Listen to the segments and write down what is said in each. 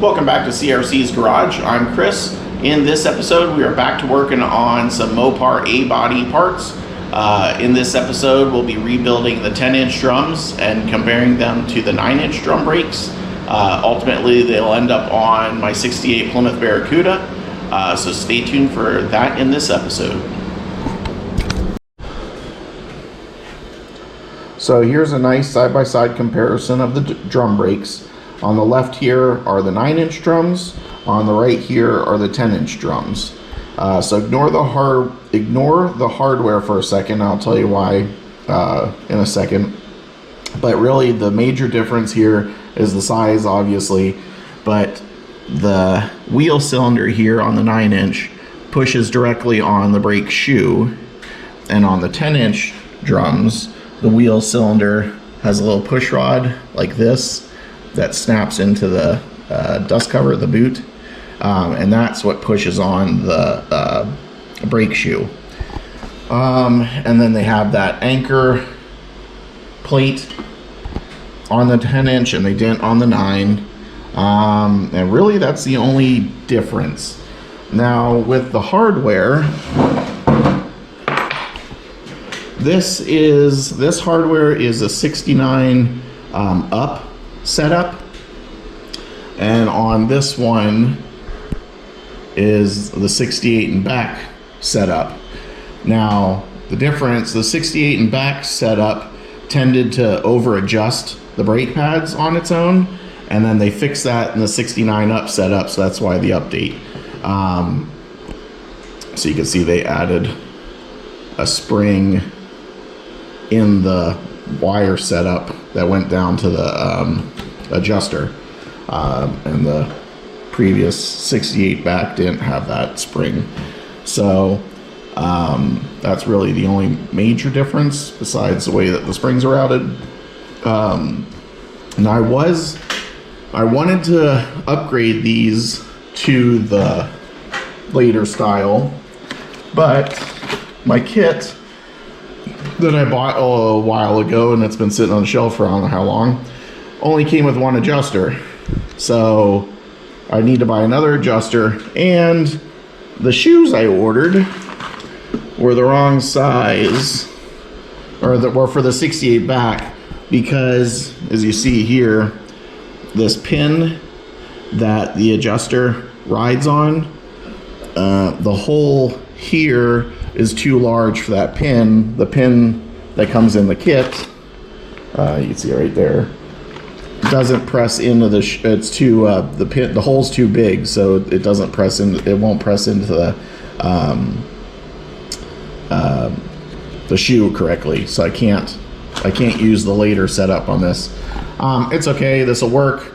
Welcome back to CRC's Garage. I'm Chris. In this episode, we are back to working on some Mopar A-body parts. In this episode, we'll be rebuilding the 10-inch drums and comparing them to the 9-inch drum brakes. Ultimately, they'll end up on my 68 Plymouth Barracuda. So stay tuned for that in this episode. So here's a nice side-by-side comparison of the drum brakes. On the left here are the 9-inch drums. On the right here are the 10-inch drums. So ignore the hardware for a second. I'll tell you why in a second. But really, the major difference here is the size, obviously. But the wheel cylinder here on the 9-inch pushes directly on the brake shoe, and on the 10-inch drums, the wheel cylinder has a little push rod like this that snaps into the dust cover of the boot, and that's what pushes on the brake shoe. And then they have that anchor plate on the 10-inch, and they didn't on the 9. And really, that's the only difference. Now, with the hardware, this hardware is a 69 up setup, and on this one is the 68 and back setup. Now, the difference, the 68 and back setup tended to over adjust the brake pads on its own, and then they fixed that in the 69 up setup, so that's why the update. So you can see they added a spring in the wire setup that went down to the adjuster, and the previous 68 back didn't have that spring. So that's really the only major difference besides the way that the springs are routed. And I wanted to upgrade these to the later style, but my kit that I bought a while ago, and it's been sitting on the shelf for I don't know how long, only came with one adjuster. So I need to buy another adjuster, and the shoes I ordered were the wrong size, or that were for the 68 back, because as you see here, this pin that the adjuster rides on, the hole here is too large for that pin. The pin that comes in the kit, you can see it right there, doesn't press into the it's too the hole's too big, so it doesn't press in. It won't press into the shoe correctly. So I can't use the later setup on this. It's okay. This will work.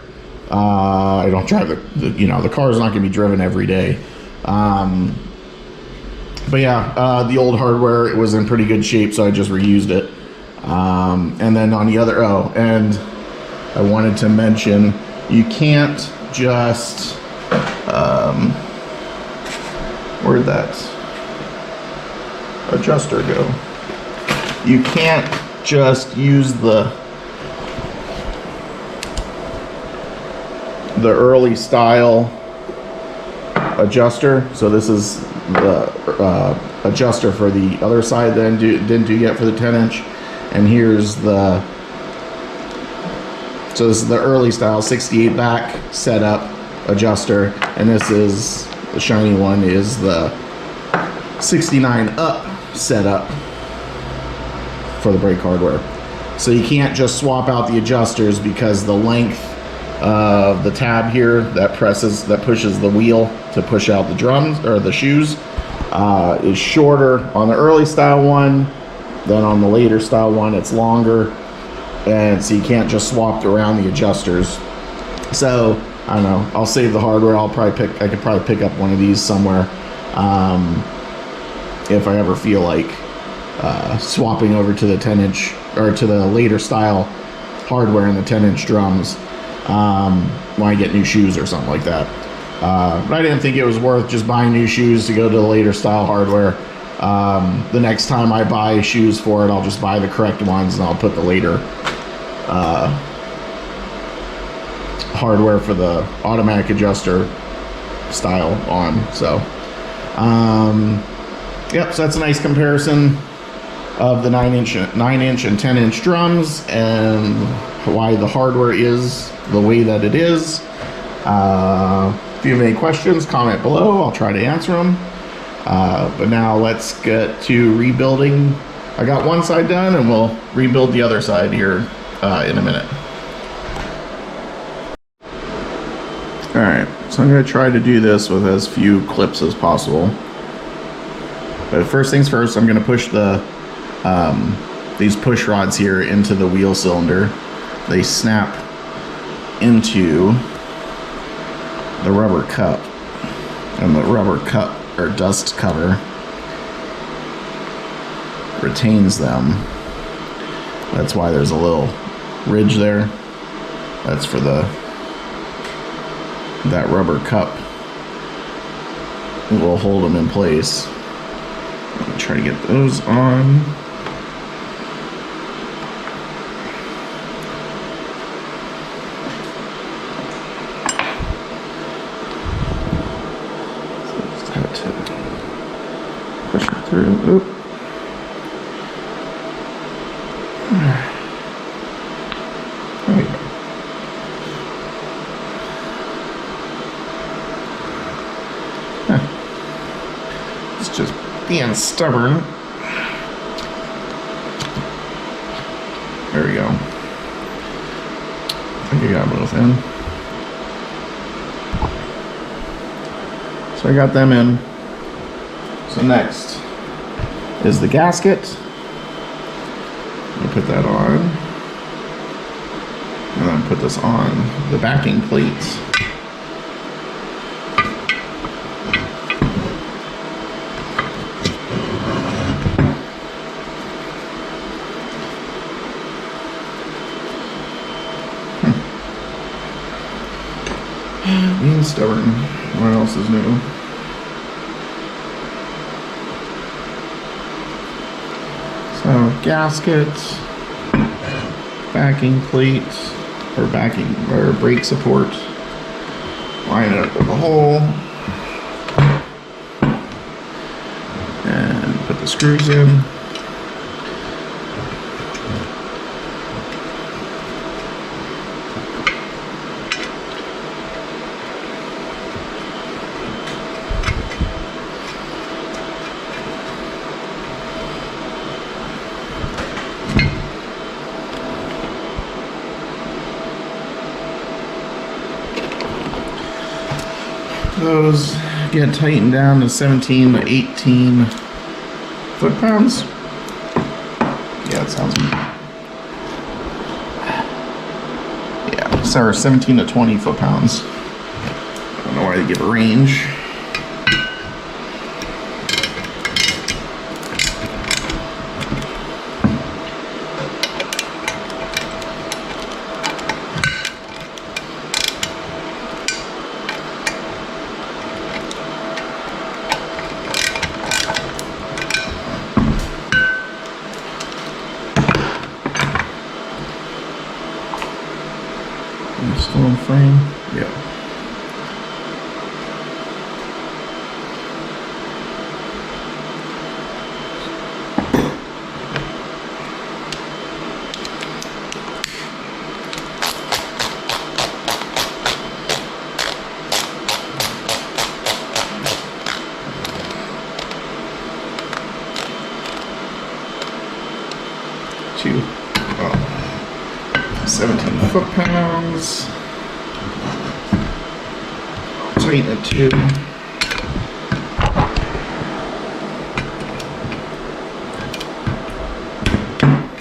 I don't drive the car's not going to be driven every day. But yeah, the old hardware, it was in pretty good shape, so I just reused it. And then on the other, and I wanted to mention, you can't just, where'd that adjuster go? You can't just use the early style adjuster. So this is the adjuster for the other side that I didn't do yet for the 10-inch, and here's so this is the early style 68 back setup adjuster, and this is the shiny one is the 69 up setup for the brake hardware. So you can't just swap out the adjusters, because the length of the tab here that pushes the wheel to push out the drums or the shoes is shorter on the early style one than on the later style one. It's longer, and so you can't just swap around the adjusters. So I don't know, I'll save the hardware. I could probably pick up one of these somewhere if I ever feel like swapping over to the 10-inch or to the later style hardware in the 10-inch drums when I get new shoes or something like that. But I didn't think it was worth just buying new shoes to go to the later style hardware. The next time I buy shoes for it, I'll just buy the correct ones, and I'll put the later hardware for the automatic adjuster style on. So yep, so that's a nice comparison of the 9-inch and 10-inch drums and why the hardware is the way that it is. If you have any questions, comment below. I'll try to answer them. But now let's get to rebuilding. I got one side done, and we'll rebuild the other side here in a minute. All right, so I'm going to try to do this with as few clips as possible. But first things first, I'm going to push the these push rods here into the wheel cylinder. They snap into the rubber cup, and the rubber cup or dust cover retains them. That's why there's a little ridge there. That's for that rubber cup will hold them in place. Let me try to get those on. So just have to push it through. Oop. There we go. It's just being stubborn. There we go. I think I got both in. So I got them in. So next is the gasket. I'll put that on. And then put this on the backing plates. Being stubborn. What else is new? So gasket, backing plate, or brake support. Line it up with a hole, and put the screws in. Those get tightened down to 17 to 18 foot-pounds. Yeah, that sounds good. Yeah, sorry, 17 to 20 foot-pounds. I don't know why they give a range. Still in frame? Yeah. Two. Oh. 17 foot-pounds. Tighten it too. There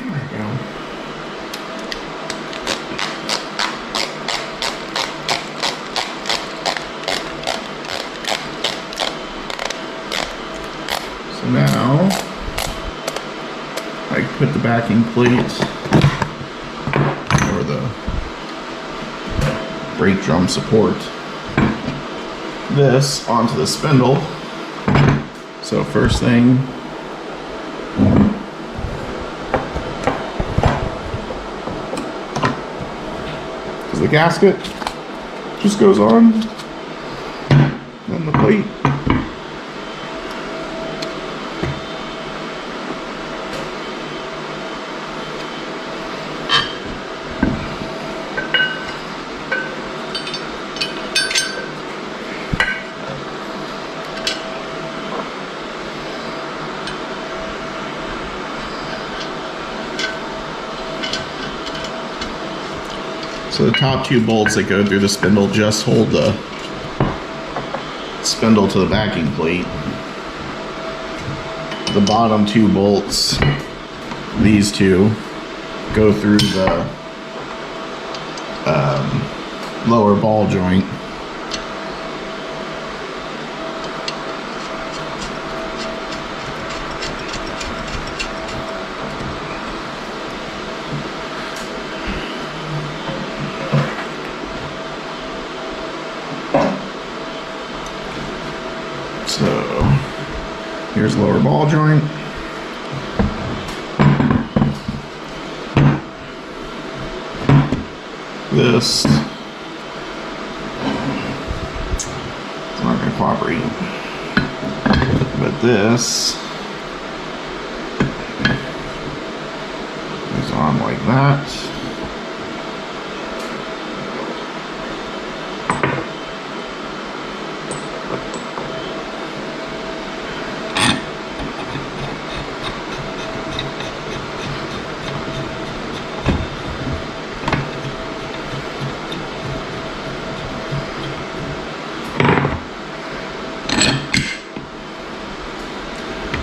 we go. So now I put the backing plate or the brake drum support this onto the spindle. So first thing, is the gasket. just goes on the plate. So the top two bolts that go through the spindle just hold the spindle to the backing plate. The bottom two bolts, these two, go through the lower ball joint. So here's lower ball joint. This is not going to cooperate, but this is on like that.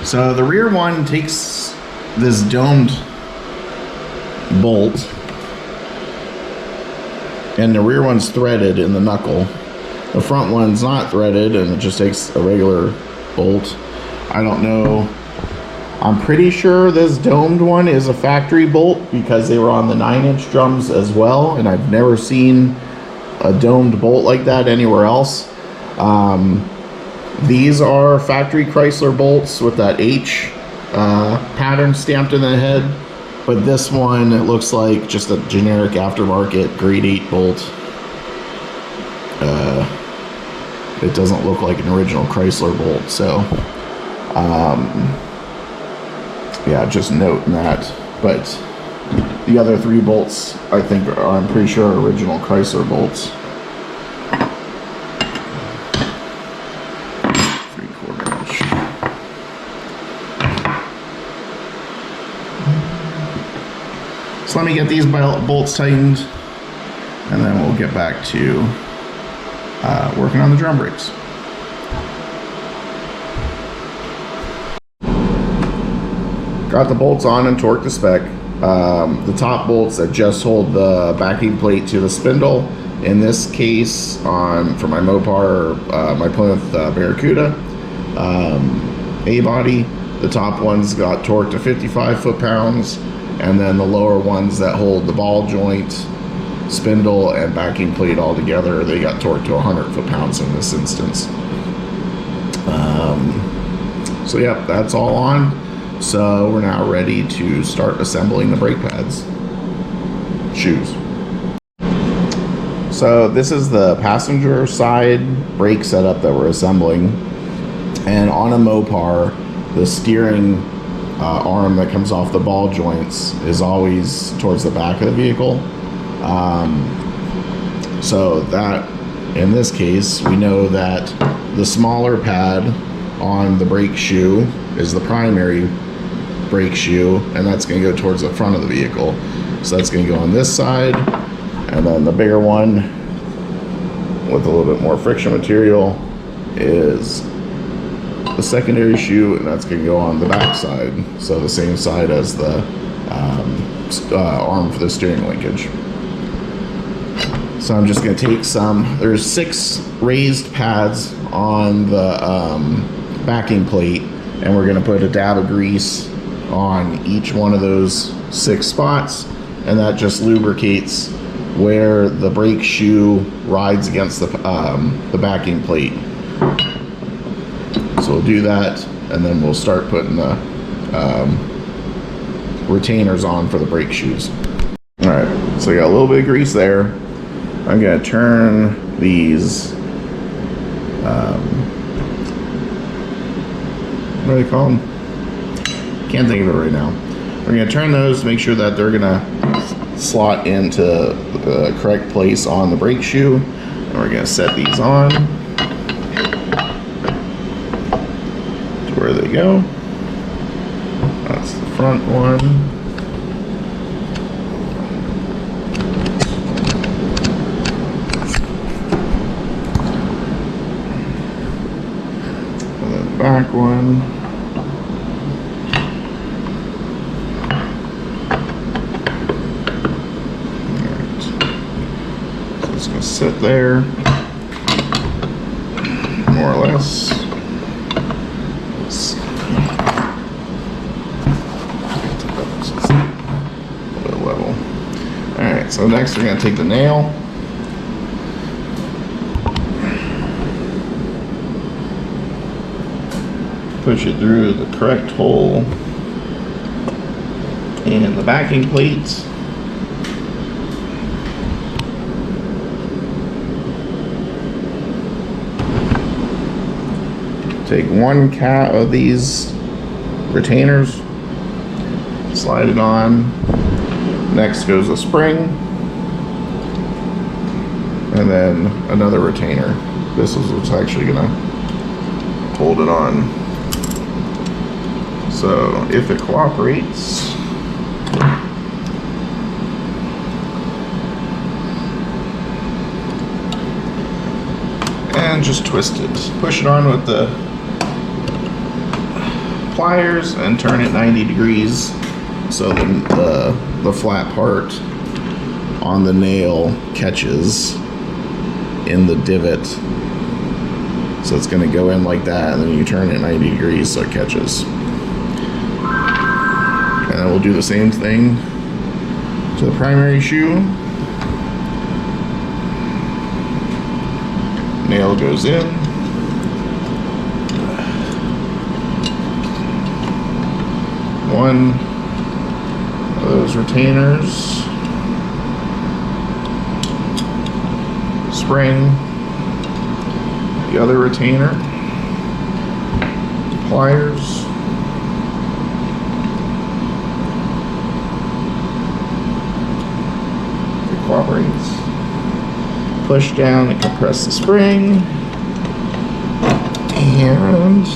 So the rear one takes this domed bolt, and the rear one's threaded in the knuckle. The front one's not threaded, and it just takes a regular bolt. I don't know. I'm pretty sure this domed one is a factory bolt because they were on the 9-inch drums as well, and I've never seen a domed bolt like that anywhere else. These are factory Chrysler bolts with that H pattern stamped in the head, but this one, it looks like just a generic aftermarket grade 8 bolt. It doesn't look like an original Chrysler bolt, so yeah, just note that. But the other 3 bolts, I'm pretty sure are original Chrysler bolts. So let me get these bolts tightened, and then we'll get back to working on the drum brakes. Got the bolts on and torqued the spec. The top bolts that just hold the backing plate to the spindle. In this case, for my Mopar, my Plymouth Barracuda A-body, the top ones got torqued to 55 foot-pounds. And then the lower ones that hold the ball joint, spindle, and backing plate all together, they got torqued to 100 foot-pounds in this instance. So yeah, that's all on. So we're now ready to start assembling the brake pads. Shoes. So this is the passenger side brake setup that we're assembling. And on a Mopar, the steering arm that comes off the ball joints is always towards the back of the vehicle. So that, in this case, we know that the smaller pad on the brake shoe is the primary brake shoe, and that's going to go towards the front of the vehicle. So that's going to go on this side, and then the bigger one with a little bit more friction material is the secondary shoe, and that's going to go on the back side, so the same side as the arm for the steering linkage. So I'm just going to take there's 6 raised pads on the backing plate, and we're going to put a dab of grease on each one of those 6 spots, and that just lubricates where the brake shoe rides against the backing plate. So we'll do that, and then we'll start putting the retainers on for the brake shoes. All right, so I got a little bit of grease there. I'm going to turn these, what do they call them? Can't think of it right now. We're going to turn those to make sure that they're going to slot into the correct place on the brake shoe. And we're going to set these on to where they go. That's the front one. Back one. Alright. So it's going to sit there, more or less. A little level. Alright, so next we're going to take the nail. Push it through the correct hole in the backing plates. Take one cat of these retainers, slide it on. Next goes a spring, and then another retainer. This is what's actually gonna hold it on. So if it cooperates, and just twist it. Push it on with the pliers and turn it 90 degrees so the flat part on the nail catches in the divot. So it's going to go in like that, and then you turn it 90 degrees so it catches. And then we'll do the same thing to the primary shoe. Nail goes in. One of those retainers. Spring. The other retainer. Pliers. Cooperates. Push down and compress the spring, and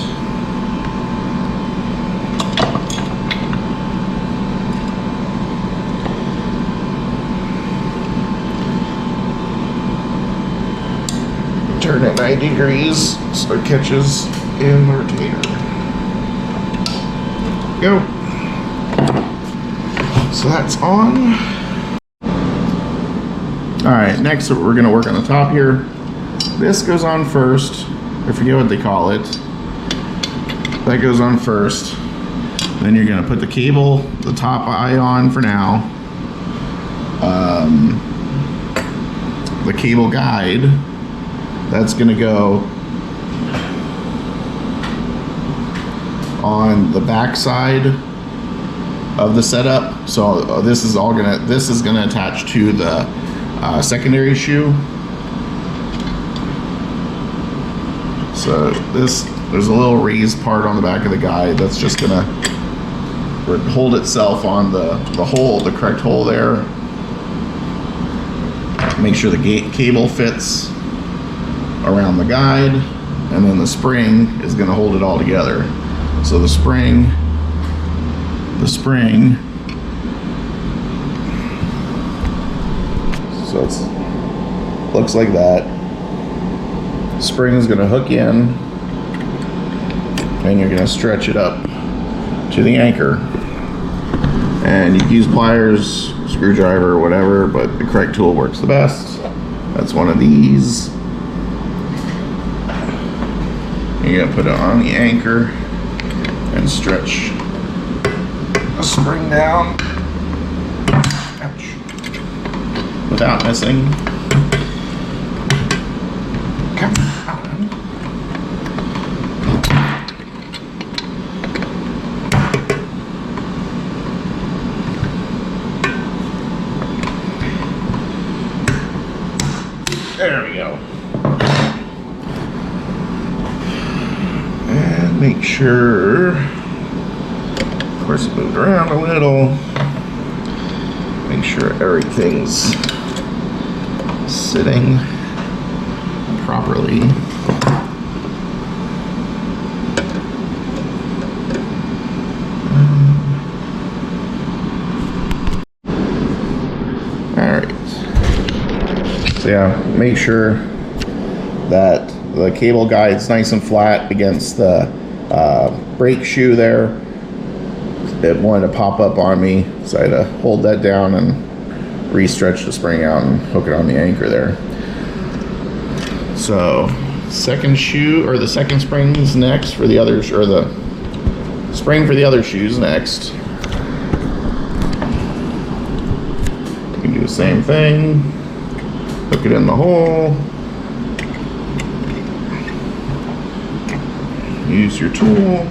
turn it 90 degrees so it catches in the retainer. Go. So that's on. Alright, next we're going to work on the top here. This goes on first. I forget what they call it. That goes on first. Then you're going to put the cable, the top eye on for now. The cable guide, that's going to go on the back side of the setup. So this is gonna attach to the secondary shoe. So there's a little raised part on the back of the guide that's just gonna hold itself on the hole, the correct hole there. Make sure the cable fits around the guide, and then the spring is gonna hold it all together. So the spring, so it's looks like that. Spring is going to hook in, and you're going to stretch it up to the anchor. And you can use pliers, screwdriver, whatever, but the correct tool works the best. That's one of these. You're going to put it on the anchor and stretch the spring down. Ouch. Without missing. Come on. There we go. And make sure, of course it moved around a little, make sure everything's sitting properly. Alright. So yeah, make sure that the cable guide's nice and flat against the brake shoe there. It wanted to pop up on me, so I had to hold that down and re-stretch the spring out and hook it on the anchor there. So second shoe, or the second spring's next for the others, or the spring for the other shoes next. You can do the same thing, hook it in the hole, use your tool.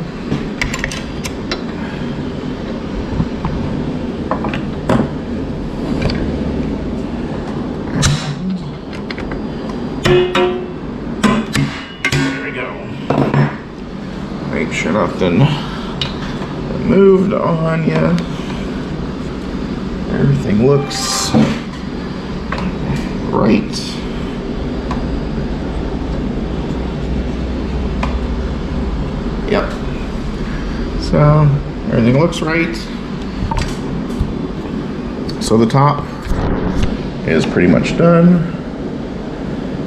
Make sure nothing moved on you. Everything looks right. Yep. So everything looks right. So the top is pretty much done.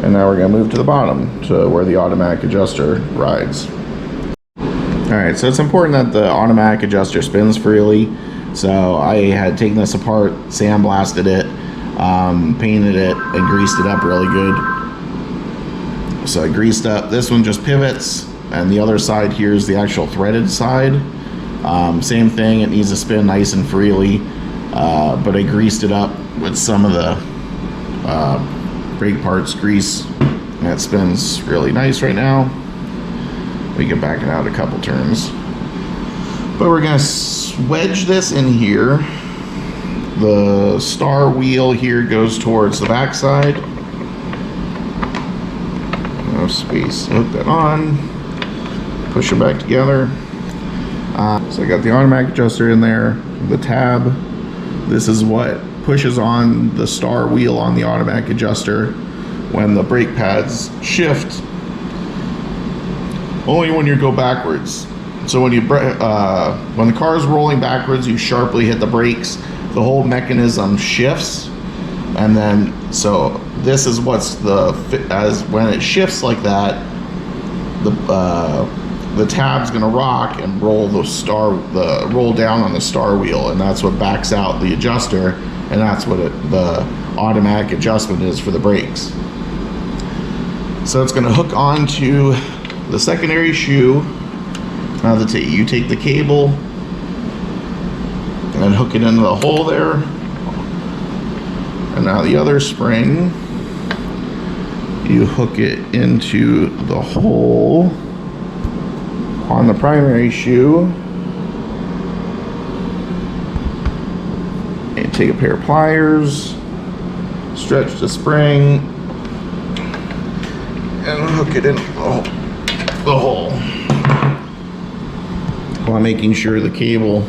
And now we're going to move to the bottom to where the automatic adjuster rides. Alright, so it's important that the automatic adjuster spins freely. So I had taken this apart, sandblasted it, painted it, and greased it up really good. So I greased up, this one just pivots, and the other side here is the actual threaded side. Same thing, it needs to spin nice and freely, but I greased it up with some of the brake parts grease, and it spins really nice right now. We can back it out a couple turns. But we're gonna wedge this in here. The star wheel here goes towards the back side. No space, hook that on. Push it back together. So I got the automatic adjuster in there, the tab. This is what pushes on the star wheel on the automatic adjuster when the brake pads shift. Only when you go backwards. So when when the car is rolling backwards, you sharply hit the brakes, the whole mechanism shifts, and then so this is what's when it shifts like that, the tab's gonna rock and roll roll down on the star wheel, and that's what backs out the adjuster, and that's what the automatic adjustment is for the brakes. So it's gonna hook onto the secondary shoe. Now you take the cable and hook it into the hole there, and now the other spring, you hook it into the hole on the primary shoe, and take a pair of pliers, stretch the spring, and hook it in the hole, while making sure the cable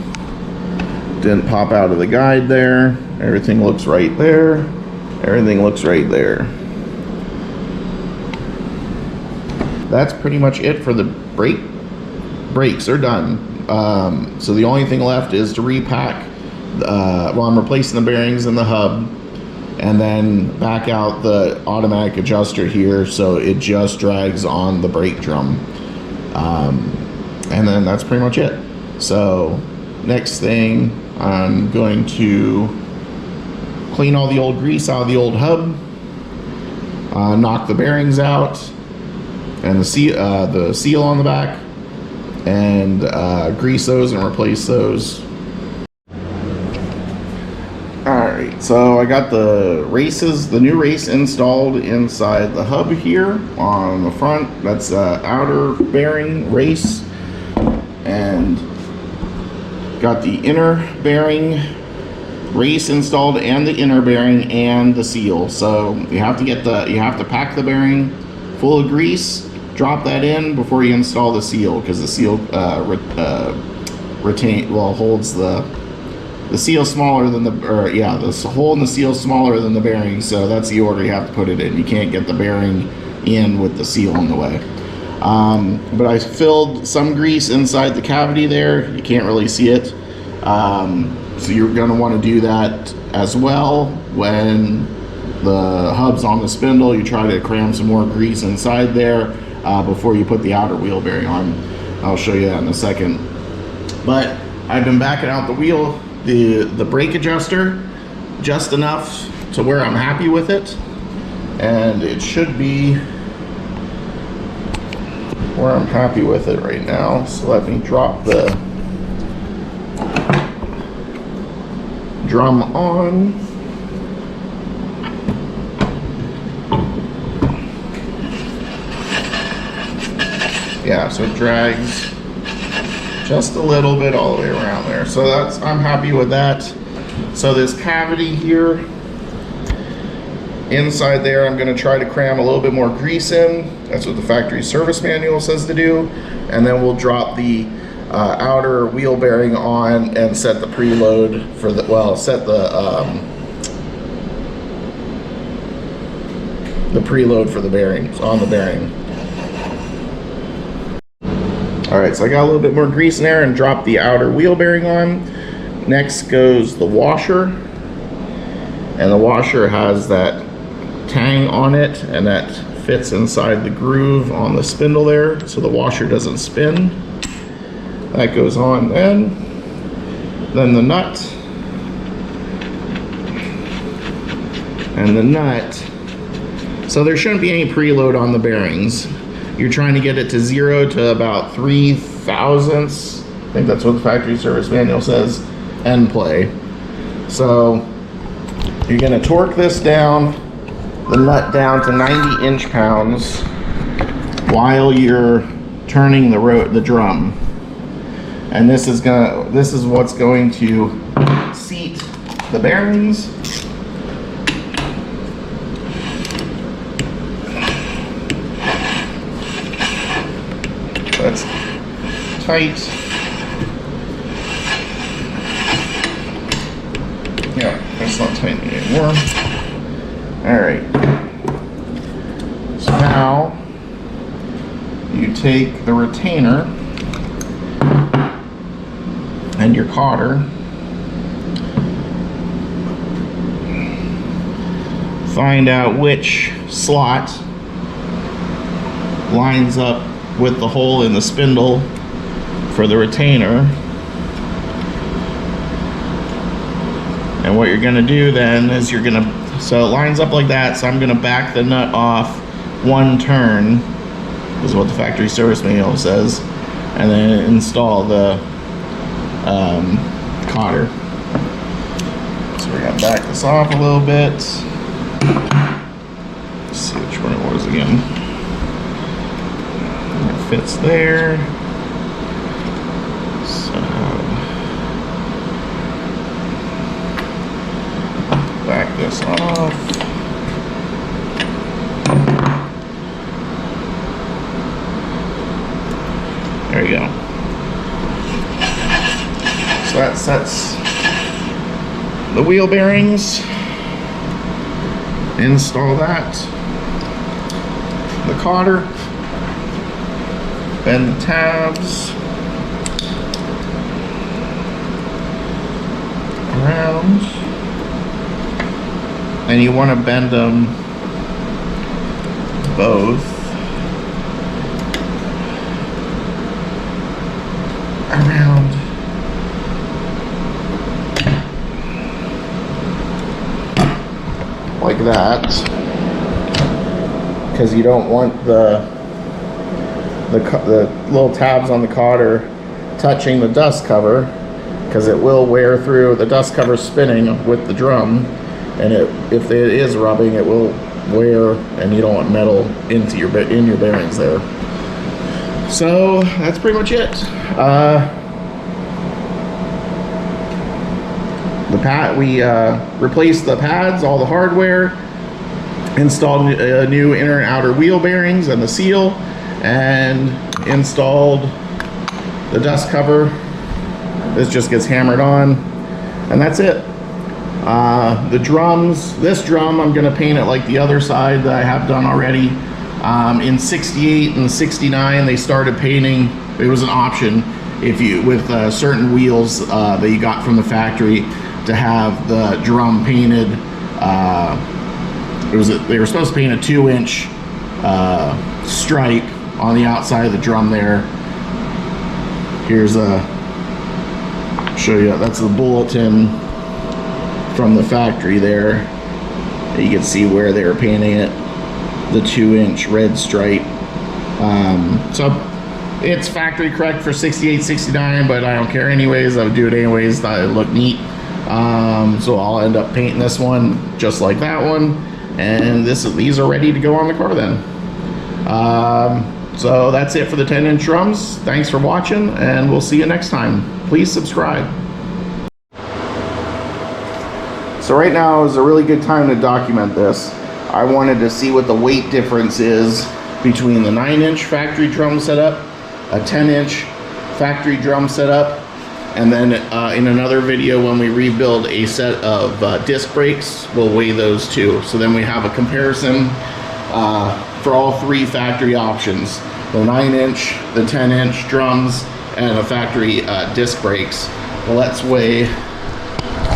didn't pop out of the guide there. Everything looks right there. Everything looks right there. That's pretty much it for the brakes are done. So the only thing left is to repack. I'm replacing the bearings in the hub, and then back out the automatic adjuster here so it just drags on the brake drum. And then that's pretty much it. So next thing, I'm going to clean all the old grease out of the old hub, knock the bearings out and the seal on the back, and grease those and replace those. Alright, so I got the new race installed inside the hub here on the front. That's outer bearing race, and got the inner bearing race installed and the inner bearing and the seal. So you have to pack the bearing full of grease, drop that in before you install the seal, because the seal holds the seal smaller than the hole in the seal smaller than the bearing. So that's the order you have to put it in. You can't get the bearing in with the seal in the way. But I filled some grease inside the cavity there. You can't really see it. So you're going to want to do that as well. When the hub's on the spindle, you try to cram some more grease inside there before you put the outer wheel bearing on. I'll show you that in a second. But I've been backing out the wheel, the brake adjuster, just enough to where I'm happy with it. And it should be where I'm happy with it right now. So let me drop the drum on. Yeah, so it drags just a little bit all the way around there. So I'm happy with that. So this cavity here, inside there, I'm going to try to cram a little bit more grease in. That's what the factory service manual says to do. And then we'll drop the outer wheel bearing on and set the preload for set the preload for the bearings on the bearing. All right, so I got a little bit more grease in there and dropped the outer wheel bearing on. Next goes the washer, and the washer has that tang on it, and that fits inside the groove on the spindle there, so the washer doesn't spin. That goes on then the nut, and the nut. So there shouldn't be any preload on the bearings. You're trying to get it to 0 to about 3 thousandths. I think that's what the factory service manual says, end play. So you're gonna torque this down, the nut down to 90 inch-pounds while you're turning the drum. And this is what's going to seat the bearings. That's tight. Yeah, that's not tight anymore. All right. So now you take the retainer and your cotter, find out which slot lines up with the hole in the spindle for the retainer. And what you're gonna do then is so it lines up like that, so I'm gonna back the nut off 1 turn, is what the factory service manual says, and then install the cotter. So we're gonna back this off a little bit. Let's see which one it was again. It fits there. So back this off. There you go. So that sets the wheel bearings. Install that. The cotter. Bend the tabs around. And you want to bend them both around. Like that, because you don't want the little tabs on the cotter touching the dust cover, because it will wear through. The dust cover spinning with the drum, and if it is rubbing, it will wear, and you don't want metal in your bearings there. So that's pretty much it. The We replaced the pads, all the hardware, installed new inner and outer wheel bearings and the seal, and installed the dust cover. This just gets hammered on, and that's it. The drums, this drum I'm going to paint it like the other side that I have done already. In 68 and 69 they started painting. It was an option if you with certain wheels that you got from the factory to have the drum painted. They were supposed to paint a 2-inch stripe on the outside of the drum there. Here's show you, that's the bulletin from the factory there. You can see where they were painting it, the 2-inch red stripe. So it's factory correct for 68, 69, but I don't care anyways. I would do it anyways. Thought it looked neat. So I'll end up painting this one just like that one, and these are ready to go on the car then. So that's it for the 10-inch drums. Thanks for watching, and we'll see you next time. Please subscribe. So right now is a really good time to document this. I wanted to see what the weight difference is between the 9-inch factory drum setup, a 10-inch factory drum setup, and then in another video when we rebuild a set of disc brakes, we'll weigh those too. So then we have a comparison for all three factory options: the 9-inch, the 10-inch drums, and a factory disc brakes. Well, let's weigh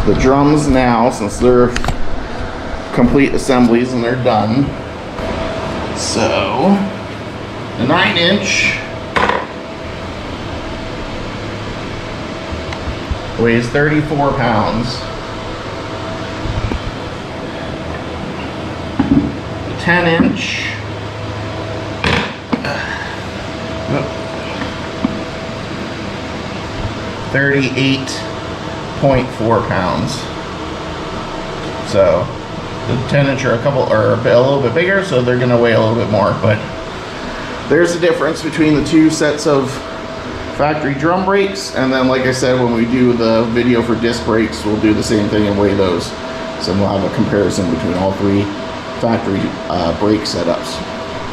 the drums now, since they're complete assemblies and they're done. So the 9-inch weighs 34 pounds. The 10-inch 38.4 pounds. So the 10-inch are a little bit bigger, so they're going to weigh a little bit more. But there's the difference between the two sets of factory drum brakes, and then, like I said, when we do the video for disc brakes, we'll do the same thing and weigh those. So we'll have a comparison between all three factory brake setups.